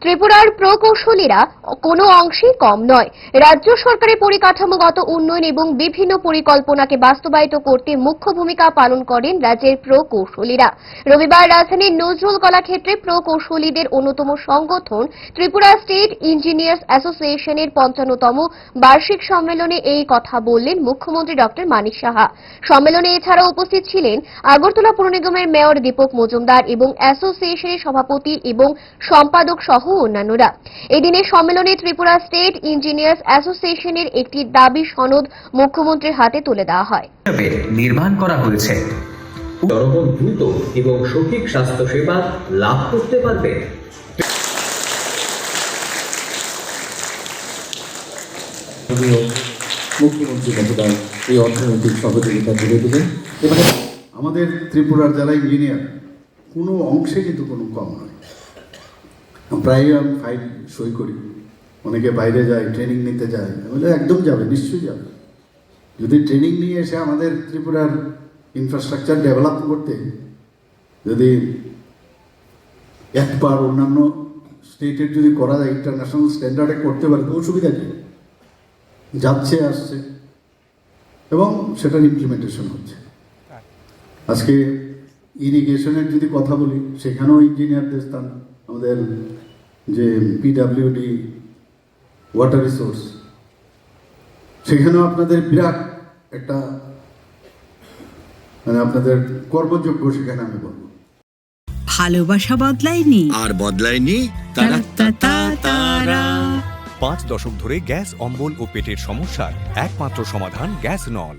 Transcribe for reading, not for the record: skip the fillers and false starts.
ত্রিপুরার প্রকৌশলীরা কোনো অংশেই কম নয়। রাজ্য সরকারের পরিকাঠামোগত উন্নয়ন এবং বিভিন্ন পরিকল্পনাকে বাস্তবায়িত করতে মুখ্য ভূমিকা পালন করেন রাজ্যের প্রকৌশলীরা। রবিবার রাজধানীর নজরুল কলাক্ষেত্রে প্রকৌশলীদের অন্যতম সংগঠন ত্রিপুরা স্টেট ইঞ্জিনিয়ার্স অ্যাসোসিয়েশনের ৫৫তম বার্ষিক সম্মেলনে এই কথা বললেন মুখ্যমন্ত্রী ডক্টর মানিক সাহা। সম্মেলনে এছাড়াও উপস্থিত ছিলেন আগরতলা পৌর নিগমের মেয়র দীপক মজুমদার এবং অ্যাসোসিয়েশনের সভাপতি এবং সম্পাদক সহ অন্যান্যরা। এদিনের সম্মেলনে ত্রিপুরা স্টেট ইঞ্জিনিয়ার্স অ্যাসোসিয়েশনের একটি দাবি সনদ মুখ্যমন্ত্রীর হাতে তুলে দেওয়া হয়। নির্মাণ করা হয়েছে জনগণ দ্রুত এবং সঠিক স্বাস্থ্য সেবা লাভ করতে পারবে। মুখ্যমন্ত্রী মহোদয় এই অর্থনৈতিক সহযোগিতা তুলে দিলেন। এবারে আমাদের ত্রিপুরার যারা ইঞ্জিনিয়ার কোনো অংশে কিন্তু কোনো কম নয়। প্রায় আমি ফাইল সই করি, অনেকে বাইরে যায়, ট্রেনিং নিতে যায়, বলে একদম যাবে, নিশ্চয়ই যাবে। যদি ট্রেনিং নিয়ে এসে আমাদের ত্রিপুরার ইনফ্রাস্ট্রাকচার ডেভেলপ করতে যদি একবার অন্যান্য স্টেটের যদি করা যায়, ইন্টারন্যাশনাল স্ট্যান্ডার্ডে করতে পারে, তো অসুবিধা কী? যাচ্ছে আসছে এবং সেটার ইমপ্লিমেন্টেশন হচ্ছে। আজকে ইরিগেশনের যদি কথা বলি, সেখানেও ইঞ্জিনিয়ারদের স্থান, আমাদের যে পিডাব্লিউডি ওয়াটার রিসোর্স, সেখানেও আপনাদের বিরাট একটা মানে আপনাদের কর্মযোগ্য, সেখানে আমি বলবো ভালোবাসা বদলায়নি আর বদলায়নি তারা। 5 দশক ধরে গ্যাস অম্বল ও পেটের সমস্যার একমাত্র সমাধান গ্যাস নল।